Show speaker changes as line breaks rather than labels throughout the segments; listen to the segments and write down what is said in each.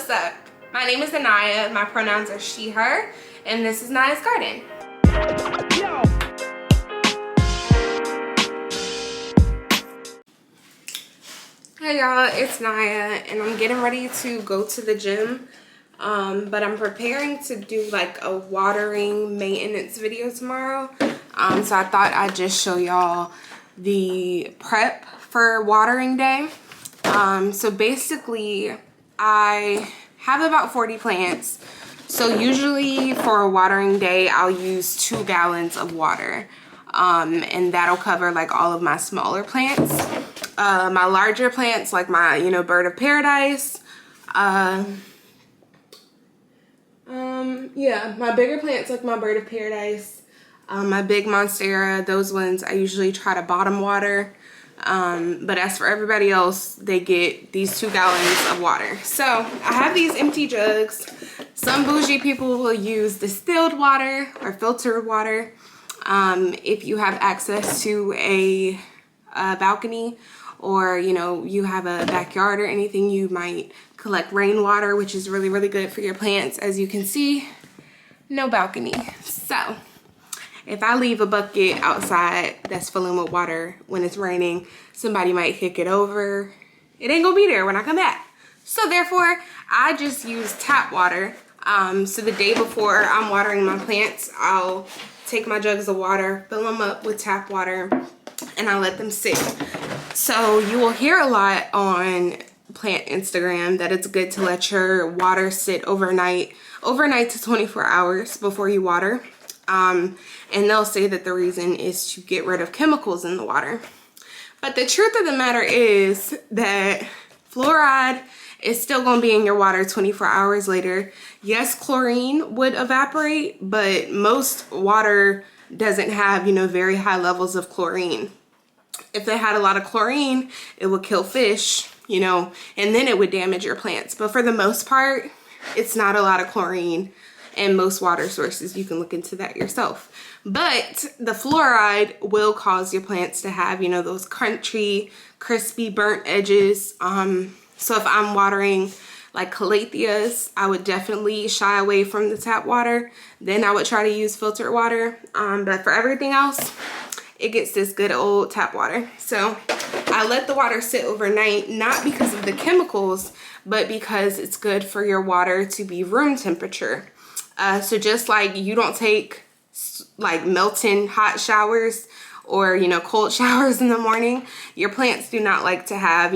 What's up? My name is Anaya, my pronouns are she, her, and this is Naya's Garden. Hey y'all, it's Naya, and I'm getting ready to go to the gym, but I'm preparing to do like a watering maintenance video tomorrow, so I thought I'd just show y'all the prep for watering day. So basically I have about 40 plants, so usually for a watering day I'll use 2 gallons of water, and that'll cover like all of my smaller plants. My larger plants, like my bird of paradise, yeah, my bigger plants like my bird of paradise, my big monstera, those ones I usually try to bottom water. But as for everybody else, they get these 2 gallons of water. So I have these empty jugs. Some bougie people will use distilled water or filtered water. If you have access to a balcony, or you have a backyard or anything, you might collect rainwater, which is really, really good for your plants. As you can see, no balcony. So if I leave a bucket outside that's filling with water when it's raining, somebody might kick it over. It ain't gonna be there when I come back. So therefore, I just use tap water. So the day before I'm watering my plants, I'll take my jugs of water, fill them up with tap water, and I let them sit. So you will hear a lot on plant Instagram that it's good to let your water sit overnight to 24 hours before you water. And they'll say that the reason is to get rid of chemicals in the water. But the truth of the matter is that fluoride is still going to be in your water 24 hours later. Yes, chlorine would evaporate, but most water doesn't have, very high levels of chlorine. If they had a lot of chlorine, it would kill fish, and then it would damage your plants. But for the most part, it's not a lot of chlorine in most water sources. You can look into that yourself. But the fluoride will cause your plants to have, those crunchy, crispy, burnt edges. So if I'm watering like calatheas, I would definitely shy away from the tap water. Then I would try to use filtered water. But for everything else, it gets this good old tap water. So I let the water sit overnight, not because of the chemicals, but because it's good for your water to be room temperature. So just like you don't take like melting hot showers or, cold showers in the morning, your plants do not like to have,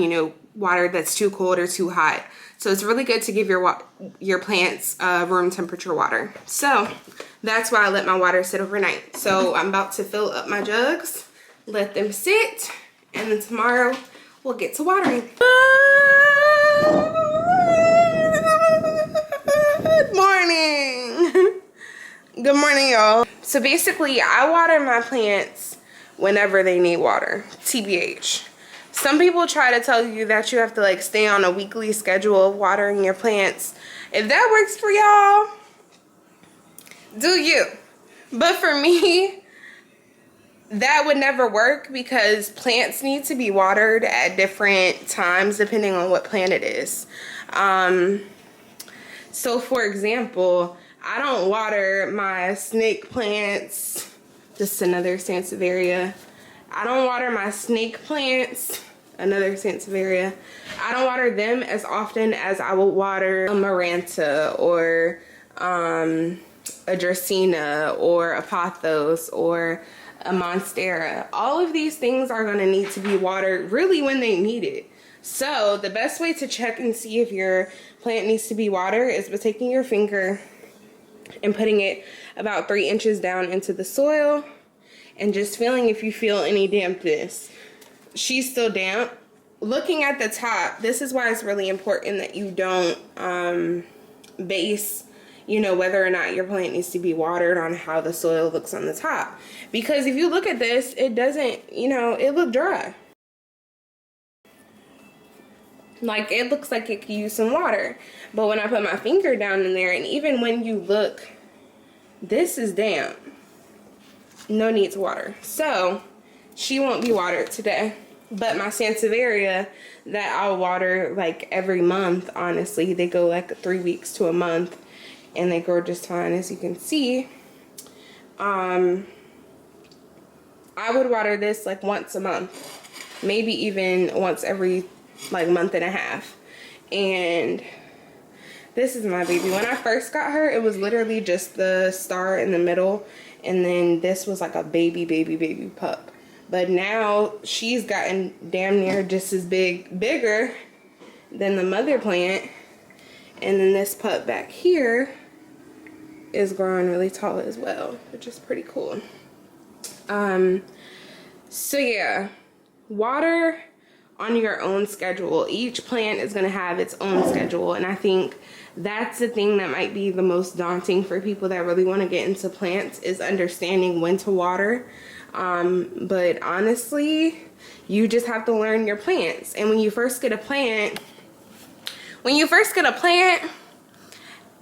water that's too cold or too hot. So it's really good to give your plants room temperature water. So that's why I let my water sit overnight. So I'm about to fill up my jugs, let them sit, and then tomorrow we'll get to watering. Good morning. Good morning, y'all. So basically, I water my plants whenever they need water, TBH. Some people try to tell you that you have to like stay on a weekly schedule of watering your plants. If that works for y'all, do you. But for me, that would never work because plants need to be watered at different times depending on what plant it is. So for example, I don't water my snake plants, just another sansevieria. I don't water my snake plants, another sansevieria. I don't water them as often as I will water a maranta or a dracaena or a pothos or a monstera. All of these things are going to need to be watered really when they need it. So the best way to check and see if your plant needs to be watered is by taking your finger and putting it about 3 inches down into the soil and just feeling if you feel any dampness. She's still damp. Looking at the top, this is why it's really important that you don't base whether or not your plant needs to be watered on how the soil looks on the top. Because if you look at this, it doesn't, it look dry. Like, it looks like it could use some water. But when I put my finger down in there, and even when you look, this is damp. No need to water. So, she won't be watered today. But my Sansevieria that I'll water like every month, honestly, they go like 3 weeks to a month and they grow just fine, as you can see. I would water this like once a month, maybe even once every like month and a half. And this is my baby. When I first got her, it was literally just the star in the middle, and then this was like a baby pup. But now she's gotten damn near just as bigger than the mother plant. And then this pup back here is growing really tall as well, which is pretty cool. So yeah, water on your own schedule. Each plant is going to have its own schedule, and I think that's the thing that might be the most daunting for people that really want to get into plants, is understanding when to water. But honestly, you just have to learn your plants. And when you first get a plant,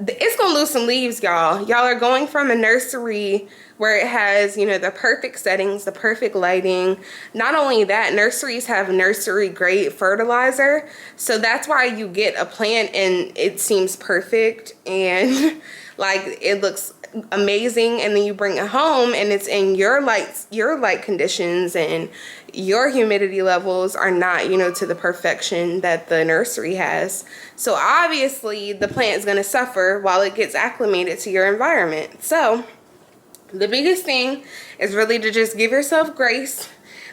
it's gonna lose some leaves, y'all. Y'all are going from a nursery where it has, you know, the perfect settings, the perfect lighting. Not only that, nurseries have nursery grade fertilizer. So that's why you get a plant and it seems perfect and like it looks amazing, and then you bring it home and it's in your light conditions, and your humidity levels are not, you know, to the perfection that the nursery has. So obviously the plant is going to suffer while it gets acclimated to your environment. So the biggest thing is really to just give yourself grace.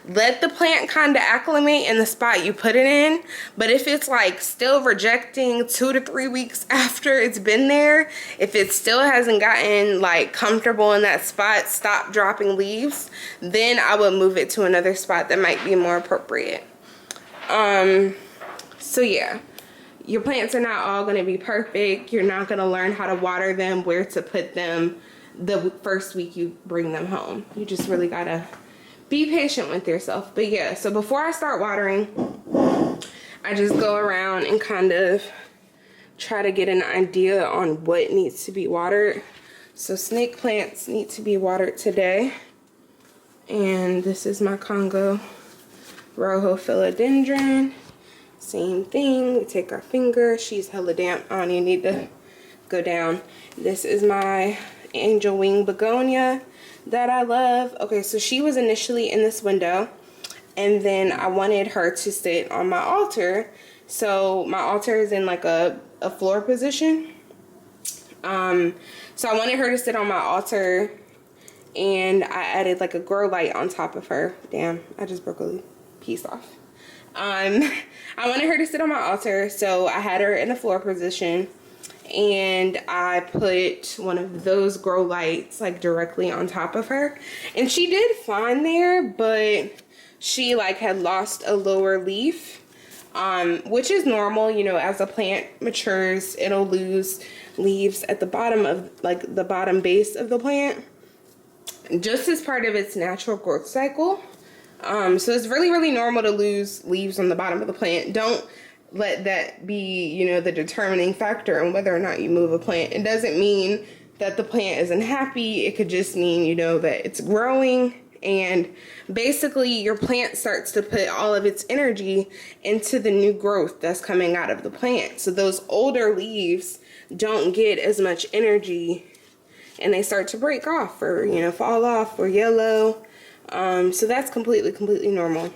Let the plant kind of acclimate in the spot you put it in. But if it's like still rejecting 2 to 3 weeks after it's been there, if it still hasn't gotten like comfortable in that spot, stop dropping leaves, then I would move it to another spot that might be more appropriate. So yeah, your plants are not all going to be perfect. You're not going to learn how to water them, where to put them the first week you bring them home. You just really gotta be patient with yourself. But yeah, so before I start watering, I just go around and kind of try to get an idea on what needs to be watered. So snake plants need to be watered today. And this is my Congo Rojo philodendron. Same thing, we take our finger. She's hella damp, I don't even need to go down. This is my angel wing begonia that I love. Okay, so she was initially in this window, and then I wanted her to sit on my altar. So my altar is in like a floor position. So I wanted her to sit on my altar, and I added like a grow light on top of her. Damn, I just broke a piece off. I wanted her to sit on my altar, so I had her in a floor position. And I put one of those grow lights like directly on top of her, and she did fine there, but she like had lost a lower leaf, which is normal. You know, as a plant matures, it'll lose leaves at the bottom of like the bottom base of the plant, just as part of its natural growth cycle. So it's really normal to lose leaves on the bottom of the plant. Don't let that be, you know, the determining factor on whether or not you move a plant. It doesn't mean that the plant isn't happy. It could just mean, you know, that it's growing, and basically your plant starts to put all of its energy into the new growth that's coming out of the plant. So those older leaves don't get as much energy, and they start to break off or, you know, fall off or yellow. So that's completely normal.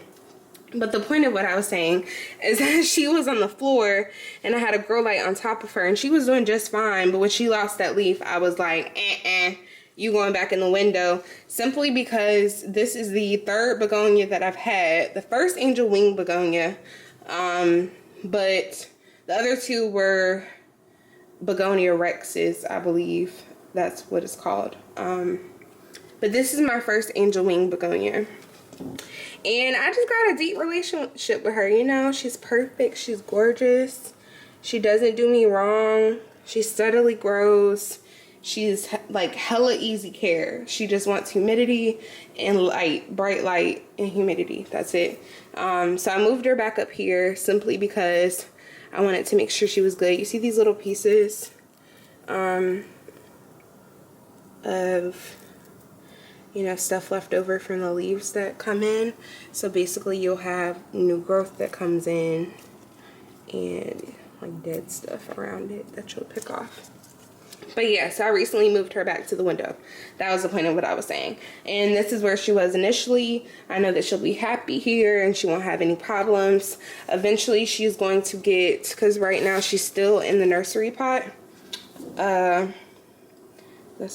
But the point of what I was saying is that she was on the floor and I had a grow light on top of her, and she was doing just fine. But when she lost that leaf, I was like, you going back in the window, simply because this is the third begonia that I've had. The first angel wing begonia, but the other two were begonia rexes, I believe that's what it's called. But this is my first angel wing begonia. And I just got a deep relationship with her. You know, she's perfect. She's gorgeous. She doesn't do me wrong. She steadily grows. She's like hella easy care. She just wants humidity and light, bright light and humidity. That's it. So I moved her back up here simply because I wanted to make sure she was good. You see these little pieces of you know, stuff left over from the leaves that come in. So basically you'll have new growth that comes in and like dead stuff around it that you'll pick off. But yeah, so I recently moved her back to the window. That was the point of what I was saying. And this is where she was initially. I know that she'll be happy here and she won't have any problems. Eventually she's going to get, because right now she's still in the nursery pot. That's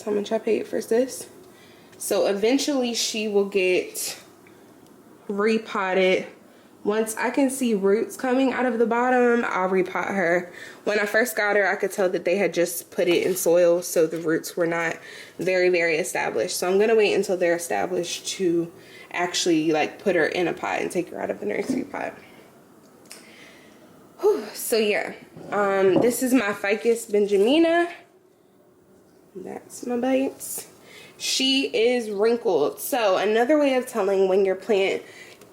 how much I paid for this. So eventually she will get repotted. Once I can see roots coming out of the bottom, I'll repot her. When I first got her, I could tell that they had just put it in soil, so the roots were not very, very established. So I'm gonna wait until they're established to actually like put her in a pot and take her out of the nursery pot. Whew. So yeah, this is my Ficus benjamina. That's my bites. She is wrinkled. So another way of telling when your plant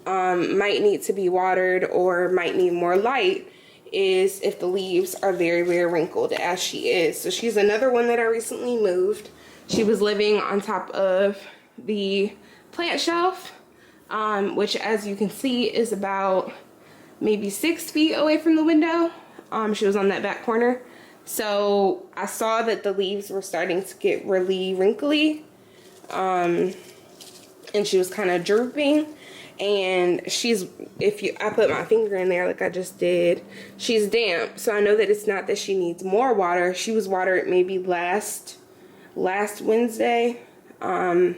might need to be watered or might need more light is if the leaves are very, very wrinkled, as she is. So she's another one that I recently moved. She was living on top of the plant shelf, which as you can see is about maybe 6 feet away from the window. She was on that back corner. So I saw that the leaves were starting to get really wrinkly, and she was kind of drooping. And she's, I put my finger in there like I just did, she's damp. So I know that it's not that she needs more water. She was watered maybe last Wednesday, so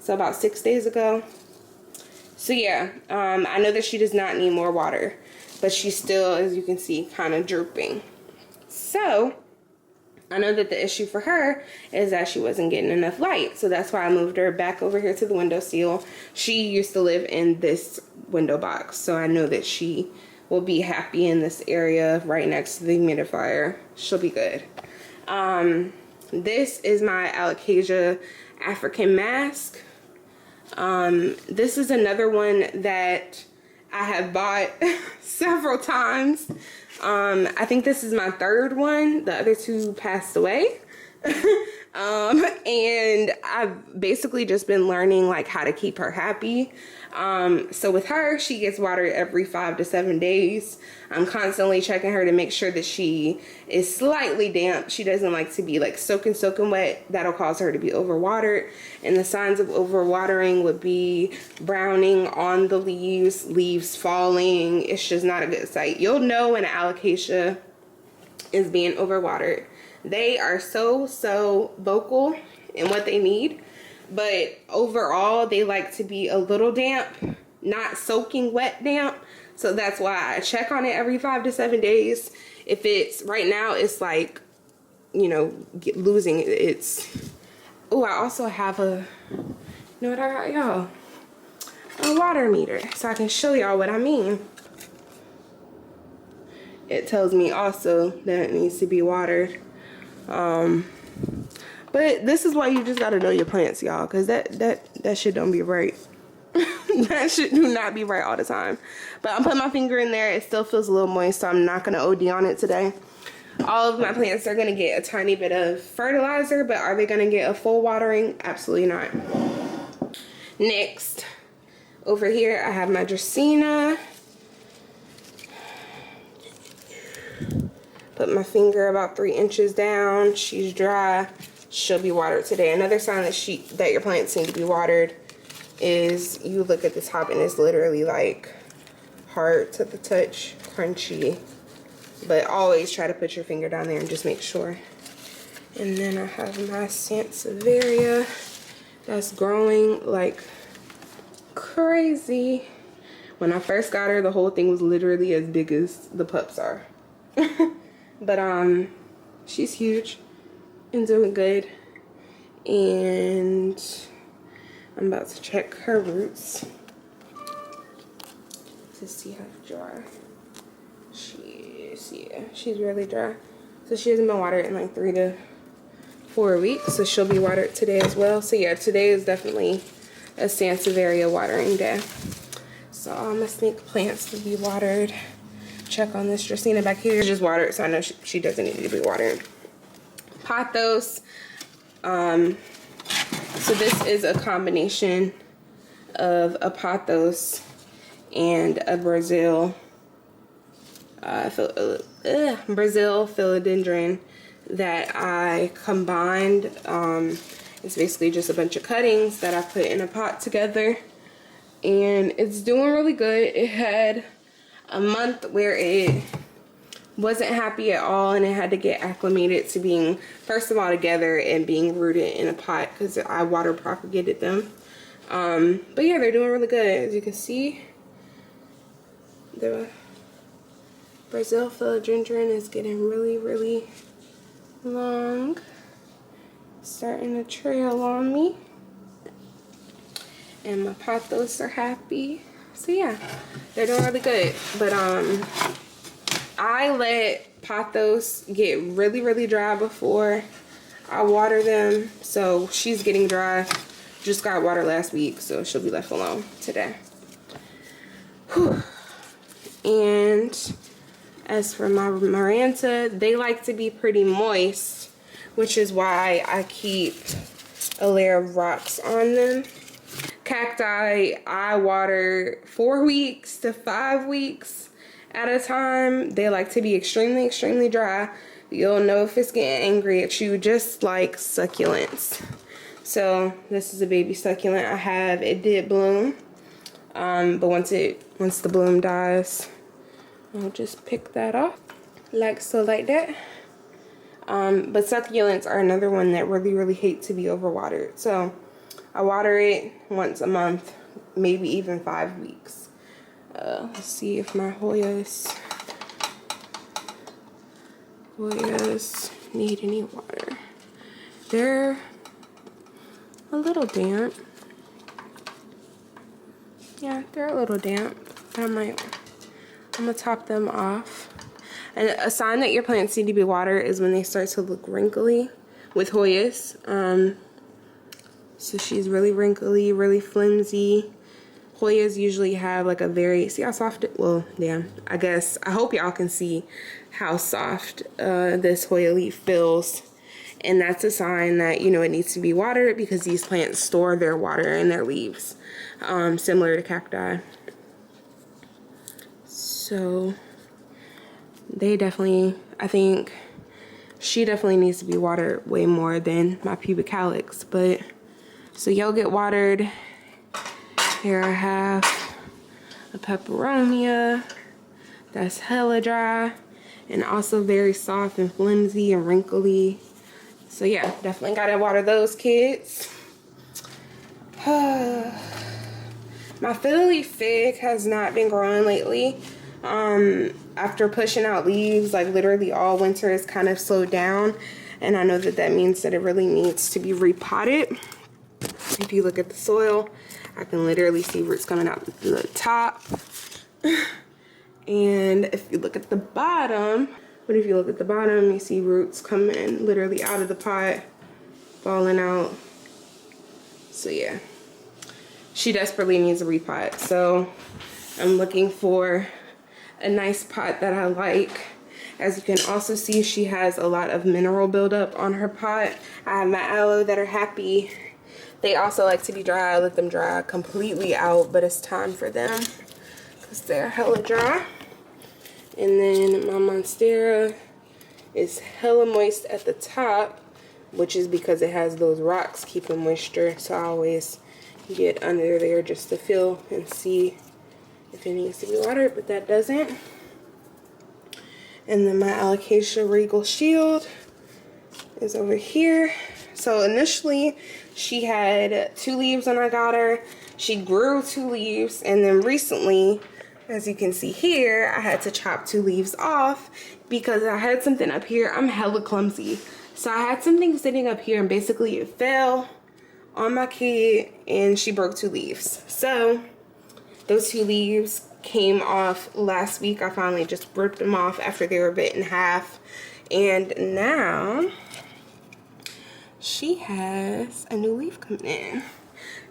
about 6 days ago. So yeah, I know that she does not need more water, but she's still, as you can see, kind of drooping. So I know that the issue for her is that she wasn't getting enough light. So that's why I moved her back over here to the windowsill. She used to live in this window box, so I know that she will be happy in this area right next to the humidifier. She'll be good. This is my Alocasia African mask. This is another one that I have bought several times. I think this is my third one. The other two passed away. And I've basically just been learning like how to keep her happy. So with her, she gets watered every 5 to 7 days. I'm constantly checking her to make sure that she is slightly damp. She doesn't like to be like soaking wet. That'll cause her to be overwatered. And the signs of overwatering would be browning on the leaves falling. It's just not a good sight. You'll know when an alocasia is being overwatered. They are so vocal in what they need, but overall they like to be a little damp, not soaking wet damp. So that's why I check on it every 5 to 7 days. If it's right now, it's like, you know, losing its. Oh, I also have a, you know what I got, y'all? A water meter, so I can show y'all what I mean. It tells me also that it needs to be watered. But this is why you just gotta know your plants, y'all, because that shit don't be right. That shit do not be right all the time. But I'm putting my finger in there. It still feels a little moist, so I'm not gonna OD on it today. All of my plants are gonna get a tiny bit of fertilizer, but are they gonna get a full watering? Absolutely not. Next, over here I have my Dracaena. Put my finger about 3 inches down. She's dry. She'll be watered today. Another sign that your plants need to be watered is you look at the top and it's literally like hard to the touch, crunchy. But always try to put your finger down there and just make sure. And then I have my Sansevieria that's growing like crazy. When I first got her, the whole thing was literally as big as the pups are. But she's huge and doing good. And I'm about to check her roots to see how dry she is. Yeah, she's really dry. So she hasn't been watered in like 3 to 4 weeks, so she'll be watered today as well. So yeah, today is definitely a Sansevieria watering day. So all my snake plants will be watered. Check on this Dracaena back here. Just watered, so I know she doesn't need to be watered. Pothos. So this is a combination of a pothos and a Brazil philodendron that I combined. It's basically just a bunch of cuttings that I put in a pot together, and it's doing really good. It had a month where it wasn't happy at all, and it had to get acclimated to being, first of all, together and being rooted in a pot because I water propagated them. But yeah, they're doing really good. As you can see, the Brazil philodendron is getting really long, starting to trail on me, and my pothos are happy. So yeah, they're doing really good. But I let pothos get really dry before I water them, so she's getting dry. Just got water last week, so she'll be left alone today. Whew. And as for my maranta, they like to be pretty moist, which is why I keep a layer of rocks on them. Cacti, I water 4 weeks to 5 weeks at a time. They like to be extremely dry. You'll know if it's getting angry at you, just like succulents. So this is a baby succulent I have. It did bloom, but once the bloom dies, I'll just pick that off like so, like that. But succulents are another one that really hate to be overwatered. So I water it once a month, maybe even 5 weeks. Let's see if my Hoyas need any water. They're a little damp. Yeah, they're a little damp. I'm gonna top them off. And a sign that your plants need to be watered is when they start to look wrinkly with Hoyas. So she's really wrinkly, really flimsy. Hoyas usually have like a very, see how soft it, well, yeah, I hope y'all can see how soft this Hoya leaf feels. And that's a sign that, you know, it needs to be watered, because these plants store their water in their leaves, similar to cacti. So they definitely, I think she definitely needs to be watered way more than my pubic calyx. But so y'all get watered. Here I have a peperomia that's hella dry and also very soft and flimsy and wrinkly. So yeah, definitely gotta water those kids. My fiddle leaf fig has not been growing lately. After pushing out leaves, like literally all winter, is kind of slowed down, and I know that that means that it really needs to be repotted. If you look at the soil, I can literally see roots coming out the top. And if you look at the bottom, you see roots coming literally out of the pot, falling out. So yeah, she desperately needs a repot. So I'm looking for a nice pot that I like. As you can also see, she has a lot of mineral buildup on her pot. I have my aloe that are happy. They also like to be dry. I let them dry completely out, but it's time for them because they're hella dry. And then my monstera is hella moist at the top, which is because it has those rocks keeping moisture. So I always get under there just to feel and see if it needs to be watered, but that doesn't. And then my Alocasia Regal Shield is over here. So initially she had 2 leaves when I got her. She grew 2 leaves, and then recently, as you can see here, I had to chop 2 leaves off because I had something up here. I'm hella clumsy. So I had something sitting up here, and basically it fell on my kid and she broke 2 leaves. So those 2 leaves came off last week. I finally just ripped them off after they were bit in half. And now she has a new leaf coming in.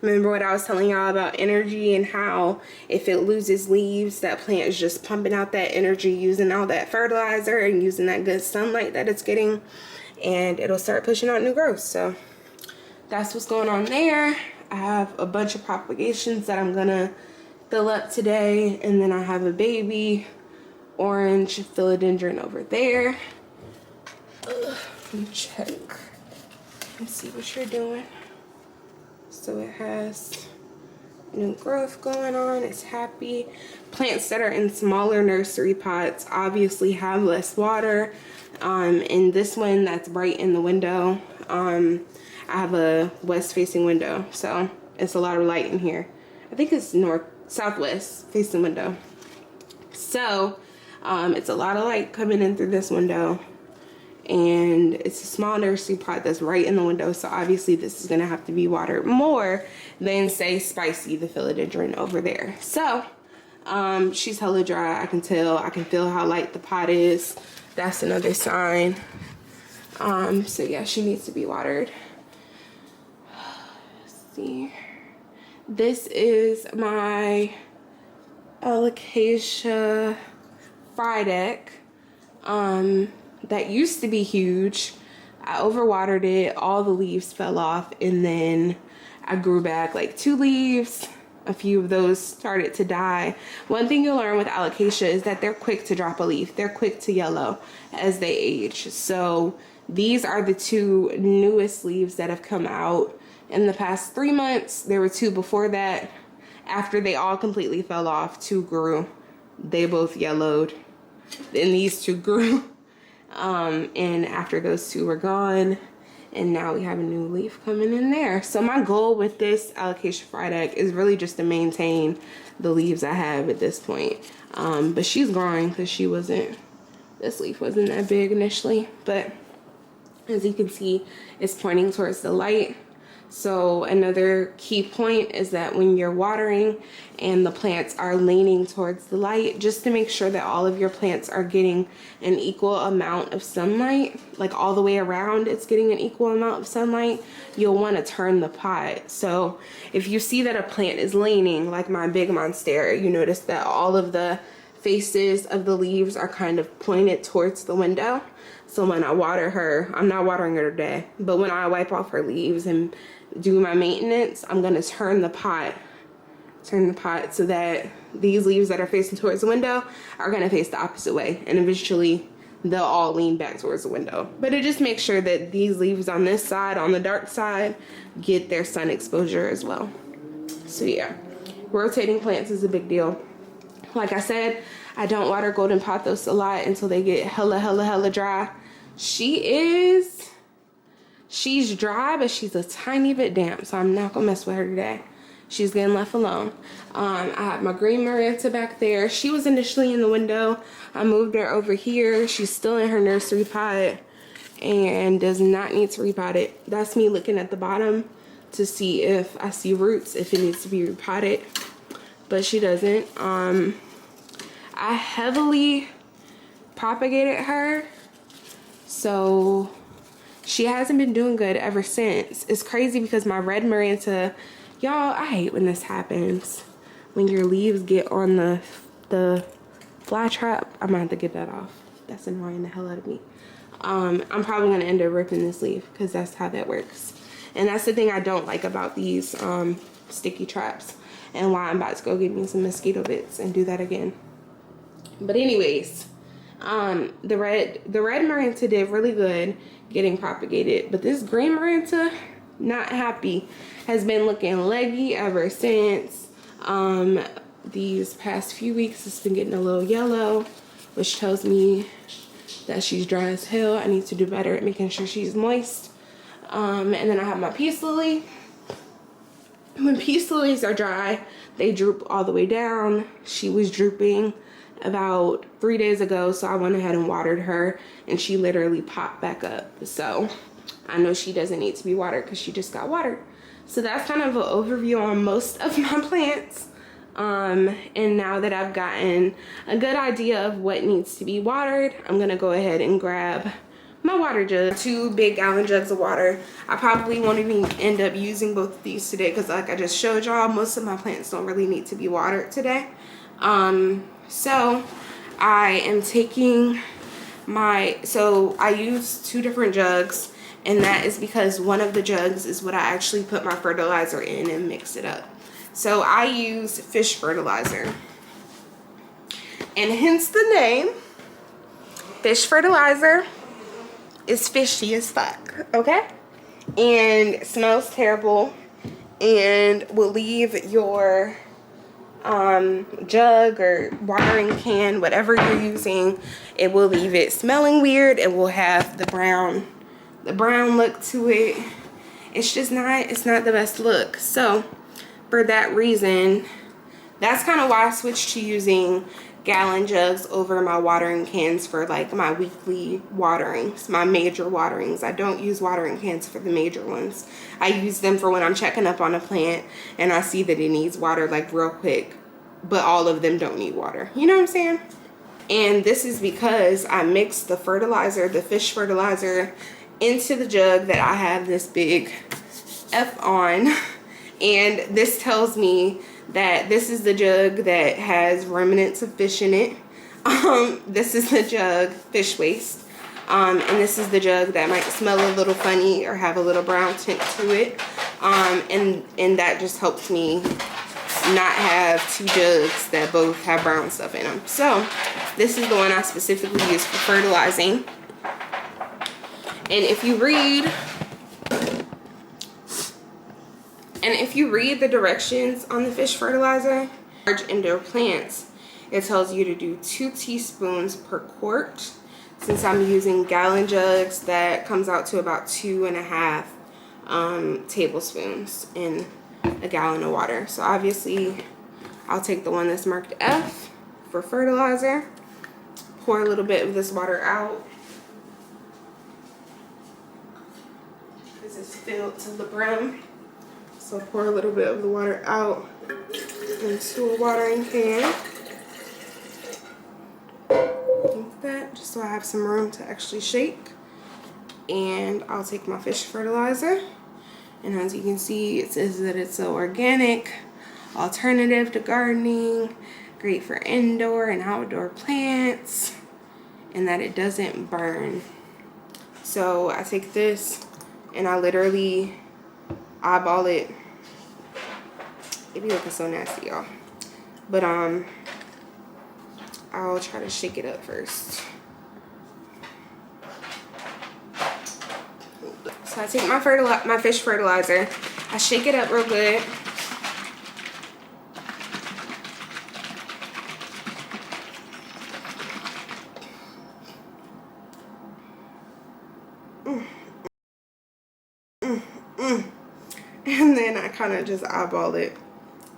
Remember what I was telling y'all about energy and how if it loses leaves, that plant is just pumping out that energy, using all that fertilizer and using that good sunlight that it's getting, and it'll start pushing out new growth. So that's what's going on there. I have a bunch of propagations that I'm gonna fill up today, and then I have a baby orange philodendron over there. Let me check and see what you're doing. So it has new growth going on. It's happy. Plants that are in smaller nursery pots obviously have less water. And this one that's right in the window, I have a west facing window, so it's a lot of light in here. I think it's southwest facing window. So it's a lot of light coming in through this window, and it's a small nursery pot that's right in the window, so obviously this is gonna have to be watered more than, say, Spicy, the philodendron over there. So she's hella dry. I can tell. I can feel how light the pot is. That's another sign. So yeah, she needs to be watered. Let's see. This is my alocasia Frydek. That used to be huge. I overwatered it. All the leaves fell off, and then I grew back like 2 leaves. A few of those started to die. One thing you'll learn with alocasia is that they're quick to drop a leaf. They're quick to yellow as they age. So these are the 2 newest leaves that have come out in the past 3 months. There were 2 before that. After they all completely fell off, 2 grew. They both yellowed. And these 2 grew. And after those 2 were gone, and now we have a new leaf coming in there. So my goal with this alocasia Frydek is really just to maintain the leaves I have at this point. But she's growing because this leaf wasn't that big initially. But as you can see, it's pointing towards the light. So another key point is that when you're watering and the plants are leaning towards the light, just to make sure that all of your plants are getting an equal amount of sunlight, like all the way around it's getting an equal amount of sunlight, you'll want to turn the pot. So if you see that a plant is leaning, like my big monstera, you notice that all of the faces of the leaves are kind of pointed towards the window. So when I water her, I'm not watering her today, but when I wipe off her leaves and do my maintenance, I'm gonna turn the pot so that these leaves that are facing towards the window are gonna face the opposite way, and eventually they'll all lean back towards the window. But it just makes sure that these leaves on this side, on the dark side, get their sun exposure as well. So yeah, rotating plants is a big deal. Like I said, I don't water golden pothos a lot until they get hella dry. She's dry, but she's a tiny bit damp, so I'm not gonna mess with her today. She's getting left alone. I have my green Maranta back there. She was initially in the window. I moved her over here. She's still in her nursery pot and does not need to repot it. That's me looking at the bottom to see if I see roots, if it needs to be repotted, but she doesn't. I heavily propagated her, so she hasn't been doing good ever since. It's crazy because my red Maranta, y'all, I hate when this happens. When your leaves get on the fly trap. I'm gonna have to get that off. That's annoying the hell out of me. I'm probably gonna end up ripping this leaf because that's how that works. And that's the thing I don't like about these sticky traps, and why I'm about to go get me some mosquito bits and do that again. But anyways, the red Maranta did really good getting propagated, but this green Maranta, not happy, has been looking leggy ever since. These past few weeks it's been getting a little yellow, which tells me that she's dry as hell. I need to do better at making sure she's moist. And then I have my peace lily. When peace lilies are dry, they droop all the way down. She was drooping about 3 days ago, so I went ahead and watered her, and she literally popped back up. So I know she doesn't need to be watered because she just got watered. So that's kind of an overview on most of my plants. And now that I've gotten a good idea of what needs to be watered, I'm gonna go ahead and grab my water jug, 2 big gallon jugs of water. I probably won't even end up using both of these today because, like I just showed y'all, most of my plants don't really need to be watered today. So I am taking I use 2 different jugs, And that is because one of the jugs is what I actually put my fertilizer in and mix it up. So I use fish fertilizer. And hence the name. Fish fertilizer is fishy as fuck, okay? And it smells terrible and will leave your jug or watering can, whatever you're using, it will leave it smelling weird. It will have the brown look to it. It's just it's not the best look. So for that reason, that's kind of why I switched to using gallon jugs over my watering cans for like my weekly waterings, my major waterings. I don't use watering cans for the major ones. I use them for when I'm checking up on a plant and I see that it needs water like real quick, but all of them don't need water. You know what I'm saying? And this is because I mixed the fertilizer, the fish fertilizer, into the jug that I have this big F on. And this tells me that this is the jug that has remnants of fish in it. This is the jug, fish waste. And this is the jug that might smell a little funny or have a little brown tint to it. And that just helps me not have two jugs that both have brown stuff in them. So this is the one I specifically use for fertilizing. And if you read the directions on the fish fertilizer, indoor plants, it tells you to do 2 teaspoons per quart. Since I'm using gallon jugs, that comes out to about 2.5 tablespoons in a gallon of water. So obviously I'll take the one that's marked F for fertilizer, pour a little bit of this water out. This is filled to the brim. So pour a little bit of the water out into a watering can. Like that, just so I have some room to actually shake. And I'll take my fish fertilizer. And as you can see, it says that it's an organic alternative to gardening, great for indoor and outdoor plants, and that it doesn't burn. So I take this and I literally eyeball it. It be looking so nasty, y'all. But I'll try to shake it up first. So I take my fish fertilizer, I shake it up real good. And then I kind of just eyeball it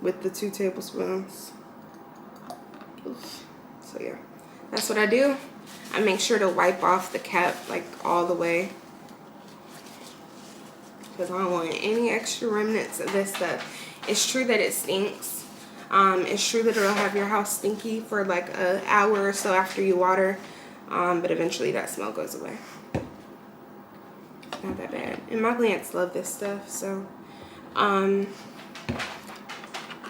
with the 2 tablespoons. So yeah, that's what I do. I make sure to wipe off the cap like all the way, because I don't want any extra remnants of this stuff. It's true that it stinks. It's true that it'll have your house stinky for like an hour or so after you water, but eventually that smell goes away. Not that bad. And my plants love this stuff, so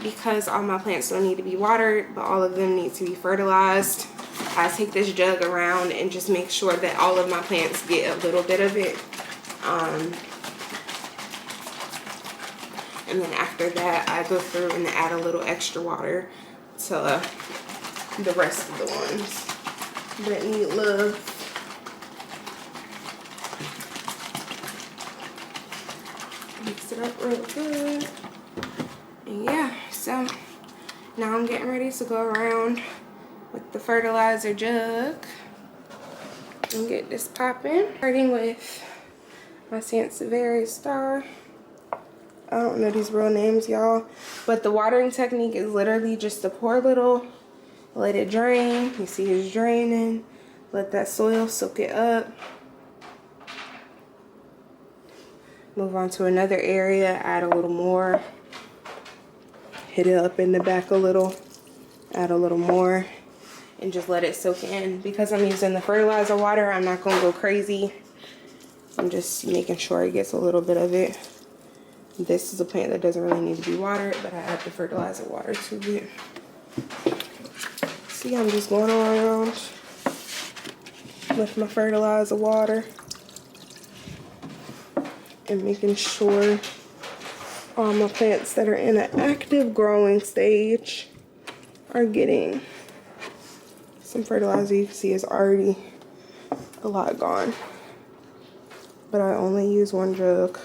because all my plants don't need to be watered, but all of them need to be fertilized, I take this jug around and just make sure that all of my plants get a little bit of it. And then after that, I go through and add a little extra water to the rest of the ones that need love. Mix it up real good. And yeah, so now I'm getting ready to go around with the fertilizer jug and get this popping. Starting with my Sansevieria star. I don't know these real names, y'all, but the watering technique is literally just to pour a little, let it drain. You see it's draining. Let that soil soak it up. Move on to another area, add a little more. Hit it up in the back a little, add a little more, and just let it soak in. Because I'm using the fertilizer water, I'm not gonna go crazy. I'm just making sure it gets a little bit of it. This is a plant that doesn't really need to be watered, but I add the fertilizer water to it. See, I'm just going around with my fertilizer water. and making sure all my plants that are in an active growing stage are getting some fertilizer. You can see it's already a lot gone, but I only use 1 jug.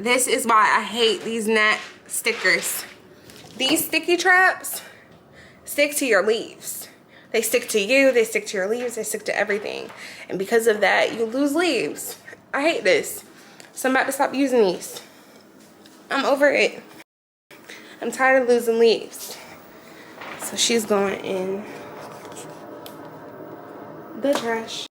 This is why I hate these gnat stickers. These sticky traps stick to your leaves. They stick to you, they stick to your leaves, they stick to everything. And because of that, you lose leaves. I hate this. So I'm about to stop using these. I'm over it. I'm tired of losing leaves. So she's going in the trash.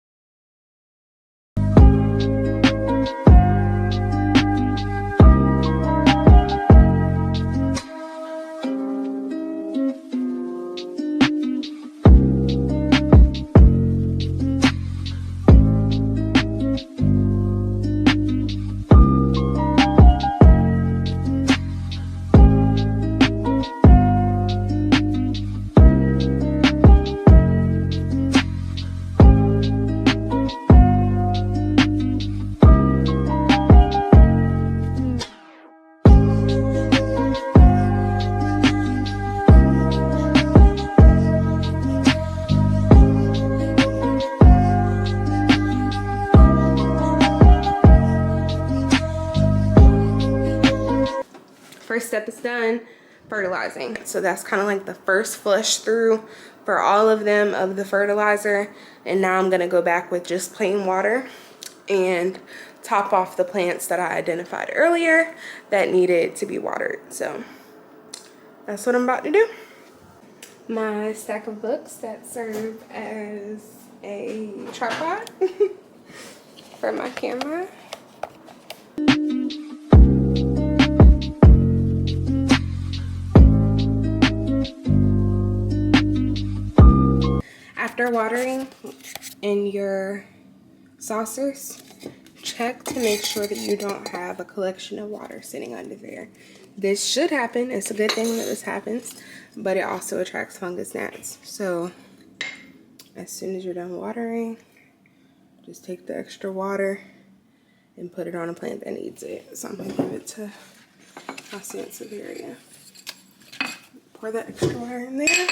First step is done, fertilizing. So that's kind of like the first flush through for all of them of the fertilizer. And now I'm gonna go back with just plain water and top off the plants that I identified earlier that needed to be watered. So that's what I'm about to do. My stack of books that serve as a tripod for my camera. After watering in your saucers, check to make sure that you don't have a collection of water sitting under there. This should happen. It's a good thing that this happens, but it also attracts fungus gnats. So as soon as you're done watering, just take the extra water and put it on a plant that needs it. So I'm gonna give it to my Sansevieria. Pour that extra water in there.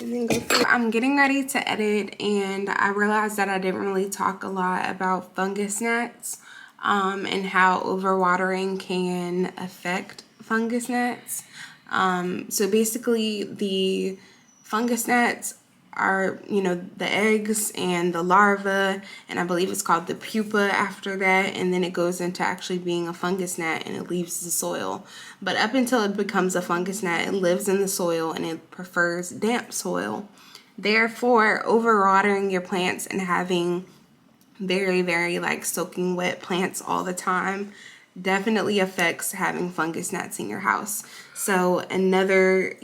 And then go through. I'm getting ready to edit, and I realized that I didn't really talk a lot about fungus gnats and how overwatering can affect fungus gnats. So basically, the fungus gnats are, you know, the eggs and the larva, and I believe it's called the pupa after that, and then it goes into actually being a fungus gnat and it leaves the soil. But up until it becomes a fungus gnat, it lives in the soil and it prefers damp soil. Therefore, overwatering your plants and having very, very like soaking wet plants all the time definitely affects having fungus gnats in your house. So another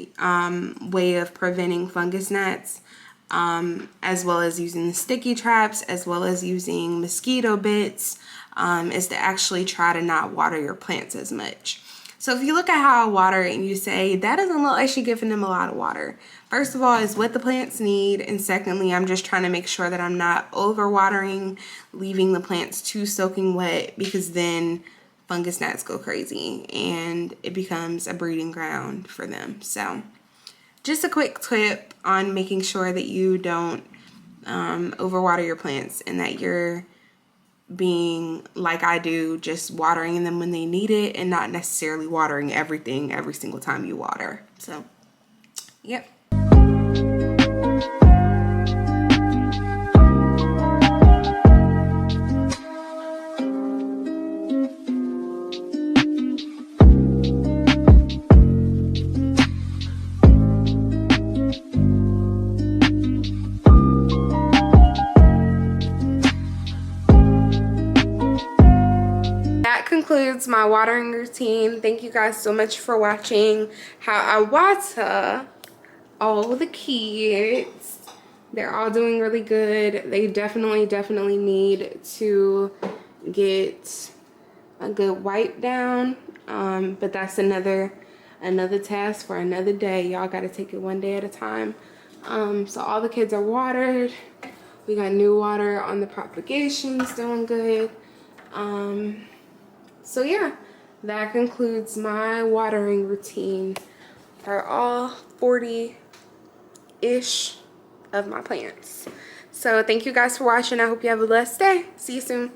way of preventing fungus gnats, as well as using the sticky traps, as well as using mosquito bits, is to actually try to not water your plants as much. So if you look at how I water it and you say, that doesn't look like she's giving them a lot of water. First of all, it's what the plants need. And secondly, I'm just trying to make sure that I'm not overwatering, leaving the plants too soaking wet, because then fungus gnats go crazy and it becomes a breeding ground for them. So just a quick tip on making sure that you don't overwater your plants, and that you're being like I do, just watering them when they need it and not necessarily watering everything every single time you water. So, yep. concludes my watering routine. Thank you guys so much for watching how I water all the kids. They're all doing really good. They definitely need to get a good wipe down. But that's another task for another day. Y'all got to take it one day at a time. So all the kids are watered. We got new water on the propagations, doing good. So yeah, that concludes my watering routine for all 40-ish of my plants. So thank you guys for watching. I hope you have a blessed day. See you soon.